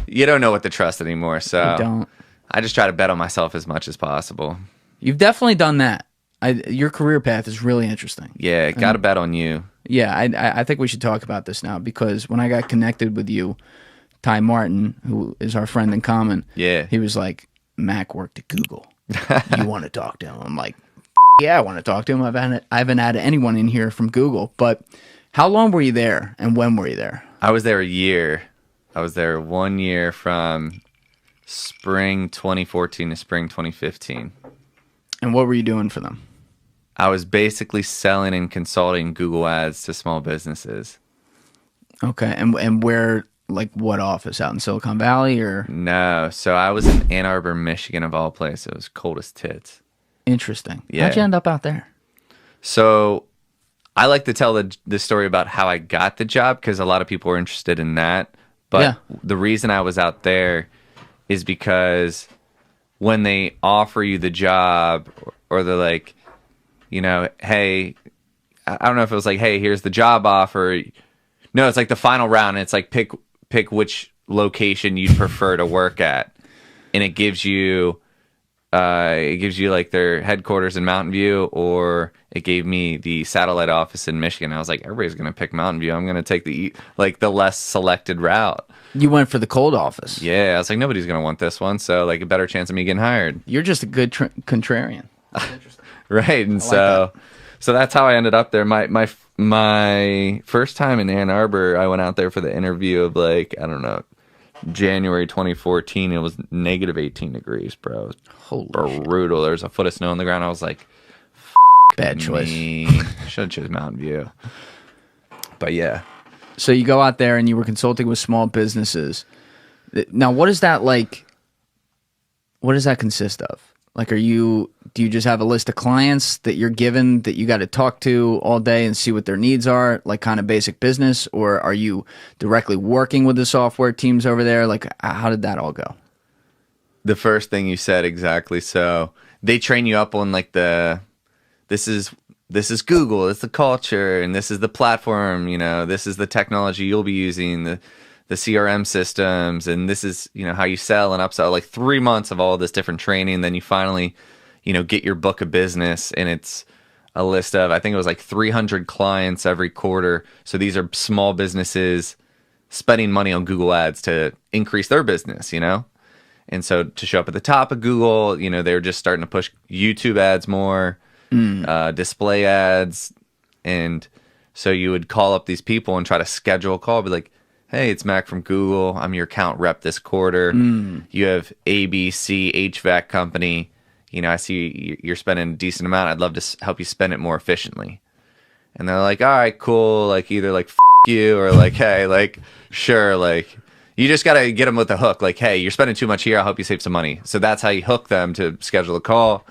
you don't know what to trust anymore. So You don't. I just try to bet on myself as much as possible. You've definitely done that. Your career path is really interesting. Yeah, got to bet on you. Yeah, I think we should talk about this now because when I got connected with you, Ty Martin, who is our friend in common, he was like, Mac worked at Google. You want to talk to him? I'm like, yeah, I want to talk to him. I haven't had anyone in here from Google, but how long were you there and when were you there? I was there a year. I was there 1 year from spring 2014 to spring 2015. And what were you doing for them? I was basically selling and consulting Google ads to small businesses. Okay, and where, like what office? Out in Silicon Valley or? No, so I was in Ann Arbor, Michigan of all places. It was cold as tits. Interesting. Yeah. How'd you end up out there? So I like to tell the story about how I got the job because a lot of people are interested in that. But the reason I was out there is because when they offer you the job or they're like, you know, hey, I don't know if it was like, hey, here's the job offer. No, it's like the final round. And it's like pick which location you'd prefer to work at. And it gives you like their headquarters in Mountain View, or it gave me the satellite office in Michigan. I was like, everybody's going to pick Mountain View. I'm going to take the less selected route. You went for the cold office. Yeah, I was like, nobody's going to want this one. So like a better chance of me getting hired. You're just a good contrarian. That's interesting. Right. And so that's how I ended up there. My first time in Ann Arbor, I went out there for the interview of like, I don't know, January 2014. It was negative 18 degrees, bro. Holy brutal. There was a foot of snow on the ground. I was like, bad choice. Should have chosen Mountain View. But yeah. So you go out there and you were consulting with small businesses. Now, what is that like? What does that consist of? Like, do you just have a list of clients that you're given that you got to talk to all day and see what their needs are, like kind of basic business? Or are you directly working with the software teams over there? Like, how did that all go? The first thing you said, exactly. So they train you up on like this is Google, it's the culture, and this is the platform, you know, this is the technology you'll be using, the CRM systems, and this is, you know, how you sell and upsell, like 3 months of all this different training. Then you finally, you know, get your book of business, and it's a list of, I think it was like 300 clients every quarter. So these are small businesses spending money on Google ads to increase their business, you know? And so to show up at the top of Google, you know, they were just starting to push YouTube ads more, display ads. And so you would call up these people and try to schedule a call, be like, hey, it's Mac from Google. I'm your account rep this quarter. You have ABC HVAC company. You know, I see you're spending a decent amount. I'd love to help you spend it more efficiently. And they're like, all right, cool. Like either like F you or like, hey, like, sure. Like you just got to get them with the hook. Like, hey, you're spending too much here. I'll help you save some money. So that's how you hook them to schedule a call.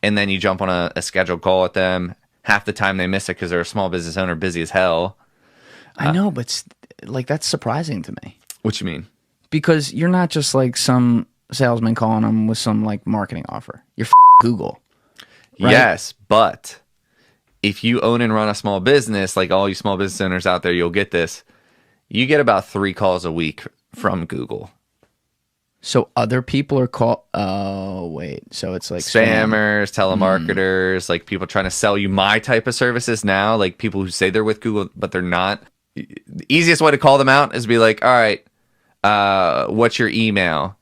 And then you jump on a scheduled call with them. Half the time they miss it because they're a small business owner, busy as hell. I know, but like that's surprising to me. What you mean? Because you're not just like some salesman calling them with some like marketing offer. You're Google. Right? Yes, but if you own and run a small business, like all you small business owners out there, you'll get this. You get about 3 calls a week from Google. So other people are called. Oh wait, so it's like spammers, telemarketers, like people trying to sell you my type of services now, like people who say they're with Google but they're not. The easiest way to call them out is to be like, all right, what's your email?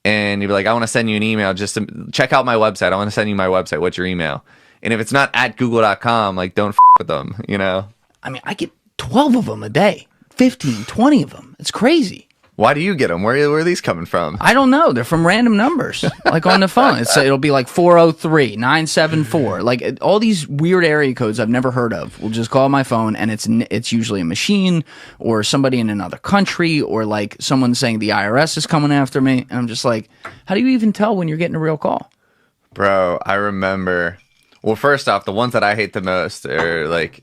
And you'd be like, I want to send you an email just to check out my website. I want to send you my website. What's your email? And if it's not at google.com, like don't with them, you know? I mean, I get 12 of them a day, 15, 20 of them. It's crazy. Why do you get them? Where are these coming from? I don't know. They're from random numbers, like on the phone. It'll be like 403-974. Like all these weird area codes I've never heard of. Will just call my phone, and it's usually a machine or somebody in another country or like someone saying the IRS is coming after me. And I'm just like, how do you even tell when you're getting a real call? Bro, I remember. Well, first off, the ones that I hate the most are like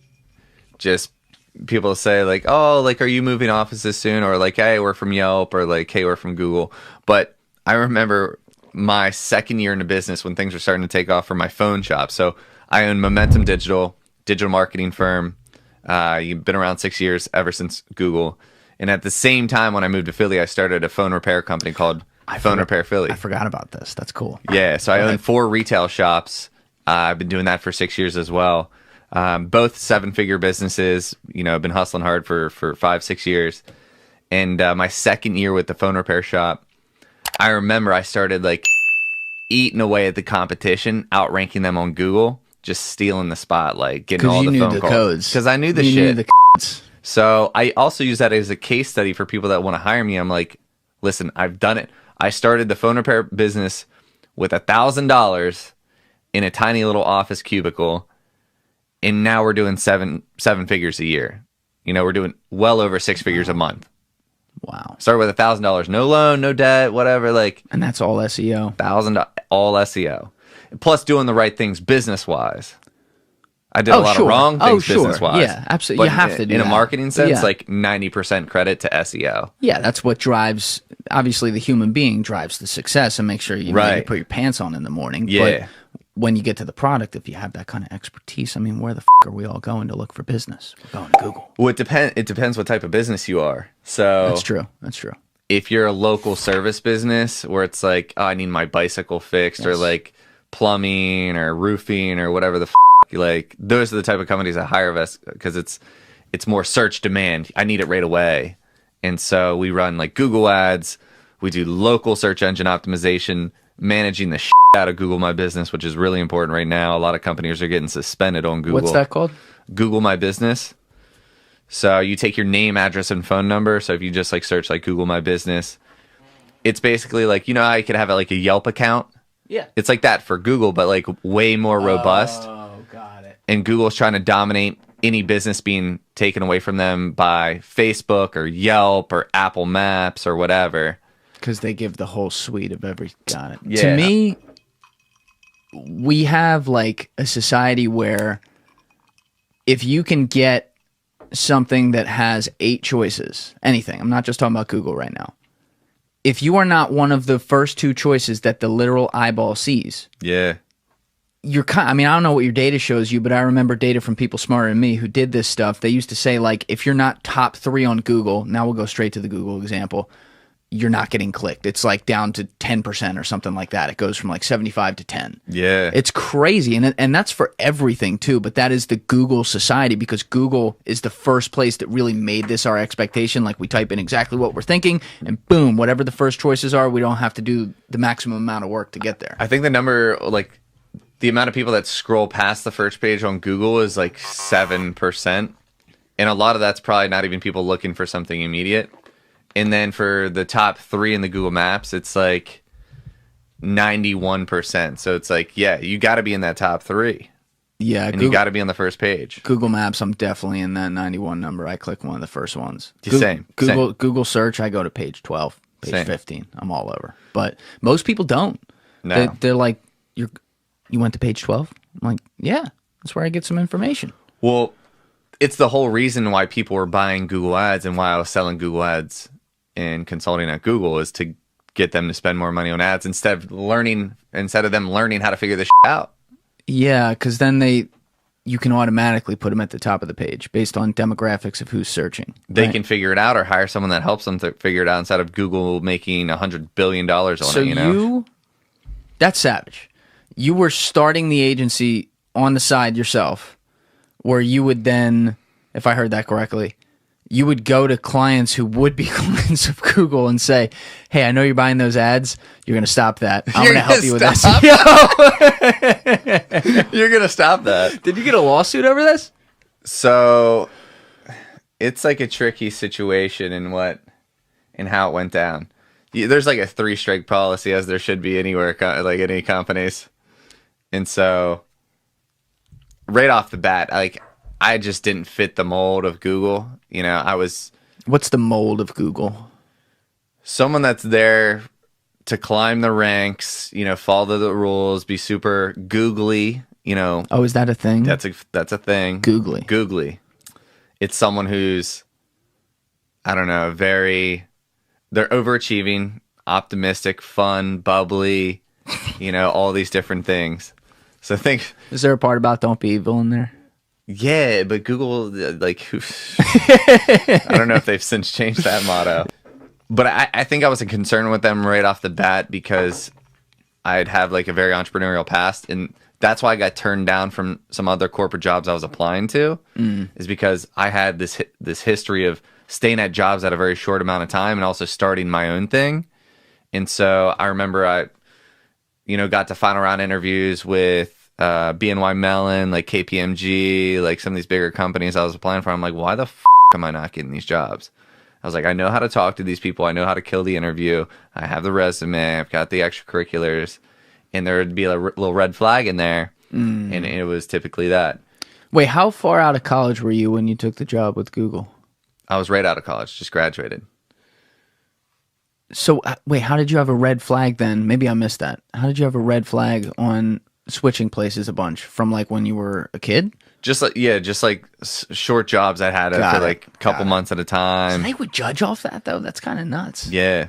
just people say like, oh, like, are you moving offices soon? Or like, hey, we're from Yelp, or like, hey, we're from Google. But I remember my second year into business when things were starting to take off for my phone shop. So I own Momentum digital marketing firm. You've been around 6 years, ever since Google. And at the same time, when I moved to Philly, I started a phone repair company called Phone Repair Philly. I forgot about this. That's cool. Yeah, so I own 4 retail shops. I've been doing that for 6 years as well. Both 7-figure businesses. You know, I've been hustling hard for 5-6 years. And my second year with the phone repair shop, I remember I started like eating away at the competition, outranking them on Google, just stealing the spotlight, getting all the phone calls. Because I knew the shit. Knew the codes. So I also use that as a case study for people that want to hire me. I'm like, listen, I've done it. I started the phone repair business with $1,000 in a tiny little office cubicle, and now we're doing seven figures a year. You know, we're doing well over 6 figures a month. Wow. Started with $1,000, no loan, no debt, whatever. Like, and that's all SEO. $1,000, all SEO, plus doing the right things business wise. I did a lot of wrong things business wise. Yeah, absolutely. You have to do in that. a marketing sense, like 90% credit to SEO. Yeah, that's what drives. Obviously, the human being drives the success, and make sure you know, you put your pants on in the morning. Yeah. But when you get to the product, if you have that kind of expertise, I mean, where the are we all going to look for business? We're going to Google. Well, it depends what type of business you are. So that's true. That's true. If you're a local service business where it's like, oh, I need my bicycle fixed, or like plumbing or roofing or whatever the like, those are the type of companies that hire us because it's more search demand. I need it right away. And so we run like Google ads. We do local search engine optimization, managing the out of Google My Business, which is really important right now. A lot of companies are getting suspended on Google. What's that called? Google My Business. So you take your name, address, and phone number. So if you just like search like Google My Business, it's basically like, you know, I could have like a Yelp account. Yeah. It's like that for Google, but like way more robust. Oh, got it. And Google's trying to dominate any business being taken away from them by Facebook or Yelp or Apple Maps or whatever. Because they give the whole suite of every. Got it. Yeah. To me, we have like a society where if you can get something that has 8 choices, anything, I'm not just talking about Google right now. If you are not one of the first 2 choices that the literal eyeball sees, yeah, you're kind. I mean, I don't know what your data shows you, but I remember data from people smarter than me who did this stuff. They used to say like, if you're not top 3 on Google, now we'll go straight to the Google example, you're not getting clicked. It's like down to 10% or something like that. It goes from like 75 to 10. Yeah. It's crazy. And that's for everything too. But that is the Google society, because Google is the first place that really made this our expectation. Like, we type in exactly what we're thinking and boom, whatever the first choices are, we don't have to do the maximum amount of work to get there. I think the number, like the amount of people that scroll past the first page on Google is like 7%. And a lot of that's probably not even people looking for something immediate. And then for the top 3 in the Google Maps, it's like 91%. So it's like, yeah, you got to be in that top 3. Yeah. And you got to be on the first page. Google Maps, I'm definitely in that 91 number. I click one of the first ones. Same. Google search, I go to page 12, page 15. I'm all over. But most people don't. No. They're like, you went to page 12? I'm like, yeah, that's where I get some information. Well, it's the whole reason why people were buying Google ads and why I was selling Google ads and consulting at Google, is to get them to spend more money on ads instead of them learning how to figure this out. Yeah, because then you can automatically put them at the top of the page based on demographics of who's searching. They can figure it out or hire someone that helps them to figure it out instead of Google making $100 billion on it. You know, that's savage. You were starting the agency on the side yourself, where you would then, if I heard that correctly, you would go to clients who would be clients of Google and say, hey, I know you're buying those ads. You're going to stop that. I'm going to help you with SEO. You're going to stop that. Did you get a lawsuit over this? So it's like a tricky situation in how it went down. There's like a 3-strike policy, as there should be anywhere, like any companies. And so right off the bat, I just didn't fit the mold of Google. You know, What's the mold of Google? Someone that's there to climb the ranks, you know, follow the rules, be super googly, you know. Oh, is that a thing? That's a thing. Googly. It's someone who's, I don't know, they're overachieving, optimistic, fun, bubbly, you know, all these different things. So is there a part about don't be evil in there? Yeah, but Google, like, I don't know if they've since changed that motto. But I think I was concerned with them right off the bat because I'd have like a very entrepreneurial past. And that's why I got turned down from some other corporate jobs I was applying to, is because I had this history of staying at jobs at a very short amount of time and also starting my own thing. And so I remember I, got to final round interviews with BNY Mellon, like KPMG, like some of these bigger companies I was applying for. I'm like, why the am I not getting these jobs? I was like, I know how to talk to these people. I know how to kill the interview. I have the resume. I've got the extracurriculars. And there would be a little red flag in there. And it was typically that. Wait, how far out of college were you when you took the job with Google? I was right out of college, just graduated. So, wait, how did you have a red flag then? Maybe I missed that. How did you have a red flag on switching places a bunch from like when you were a kid? Just like short jobs I had for like a couple months at a time. So they would judge off that though? That's kind of nuts. Yeah.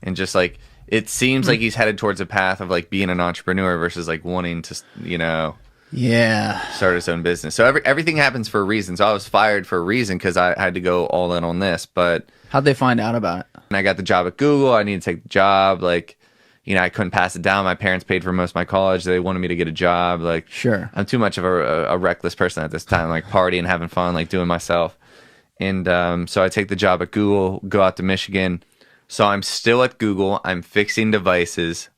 And just like, it seems like he's headed towards a path of like being an entrepreneur versus like wanting to, start his own business. So everything happens for a reason. So I was fired for a reason because I had to go all in on this. But how'd they find out about it? And I got the job at Google. I needed to take the job. Like, I couldn't pass it down. My parents paid for most of my college. They wanted me to get a job. Like, sure, I'm too much of a reckless person at this time, like partying, having fun, like doing myself. And so I take the job at Google, go out to Michigan. So I'm still at Google. I'm fixing devices.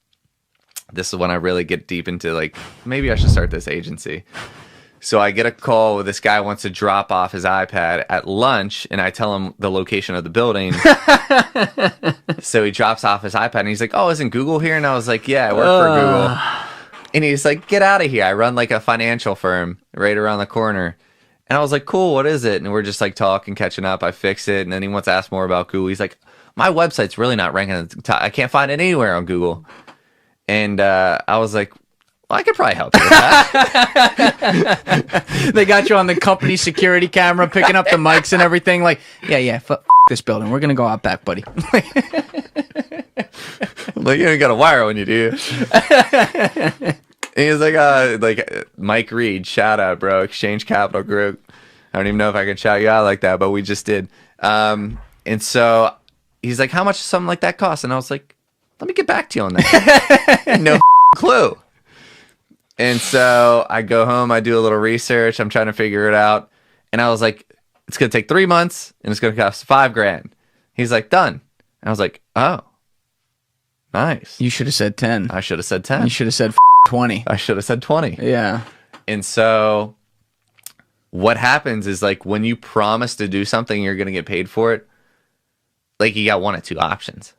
This is when I really get deep into like, maybe I should start this agency. So I get a call where this guy wants to drop off his iPad at lunch, and I tell him the location of the building. So he drops off his iPad, and he's like, "Oh, isn't Google here?" And I was like, "Yeah, I work for Google." And he's like, "Get out of here. I run like a financial firm right around the corner." And I was like, "Cool, what is it?" And we're just like talking, catching up. I fix it, and then he wants to ask more about Google. He's like, "My website's really not ranking at the top. I can't find it anywhere on Google." And I was like, well, I could probably help you with that. They got you on the company security camera, picking up the mics and everything. Like, f this building. We're going to go out back, buddy. Like, you ain't got a wire on you, do you? And he's like Mike Reed, shout out, bro. Exchange Capital Group. I don't even know if I can shout you out like that, but we just did. And so he's like, how much does something like that cost? And I was like, let me get back to you on that. No clue. And so I go home, I do a little research, I'm trying to figure it out. And I was like, it's going to take 3 months and it's going to cost $5,000. He's like, done. And I was like, oh, nice. You should have said 10. I should have said 10. You should have said 20. I should have said 20. Yeah. And so what happens is like when you promise to do something, you're going to get paid for it. Like you got one of two options.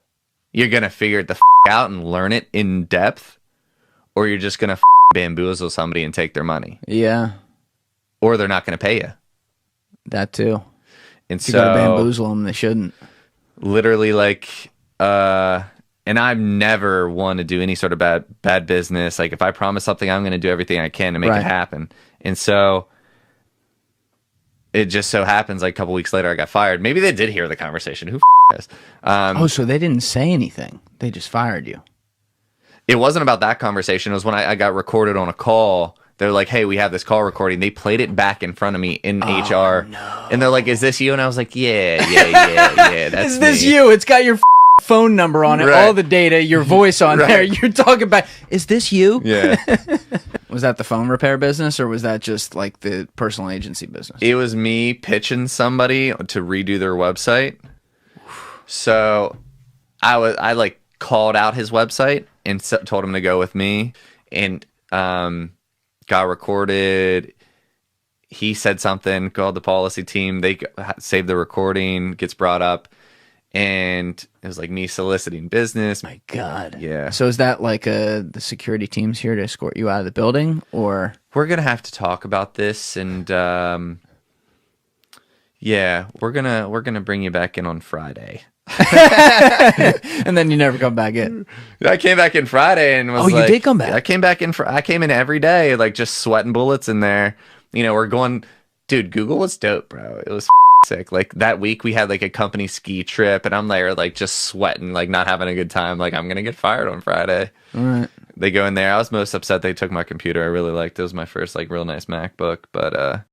You're going to figure it the out and learn it in depth, or you're just going to bamboozle somebody and take their money. Yeah. Or they're not going to pay you. That too. And if so you got to bamboozle them, they shouldn't. Literally like, and I've never wanted to do any sort of bad business. Like if I promise something, I'm going to do everything I can to make it happen. And so it just so happens like a couple weeks later, I got fired. Maybe they did hear the conversation. Who knows? So they didn't say anything. They just fired you. It wasn't about that conversation. It was when I got recorded on a call. They're like, hey, we have this call recording. They played it back in front of me in HR. No. And they're like, is this you? And I was like, yeah, that's Is this me. you? It's got your phone number on it, Right. all the data, your voice on there. You're talking about, is this you? Yeah. Was that the phone repair business, or was that just like the personal agency business? It was me pitching somebody to redo their website. So I like called out his website and told him to go with me, and got recorded. He said something, called the policy team. They saved the recording, gets brought up, and it was like me soliciting business. My God. Yeah. So is that like the security team's here to escort you out of the building, or? We're going to have to talk about this, and yeah, we're gonna bring you back in on Friday. And then you never come back in. I came back in Friday and was you did come back? I came back in. I came in every day, like just sweating bullets in there. We're going, dude. Google was dope, bro. It was sick. Like that week we had like a company ski trip, and I'm there like just sweating, like not having a good time. Like I'm gonna get fired on Friday. All right. they go in there. I was most upset they took my computer. I really liked it. It was my first like real nice MacBook, but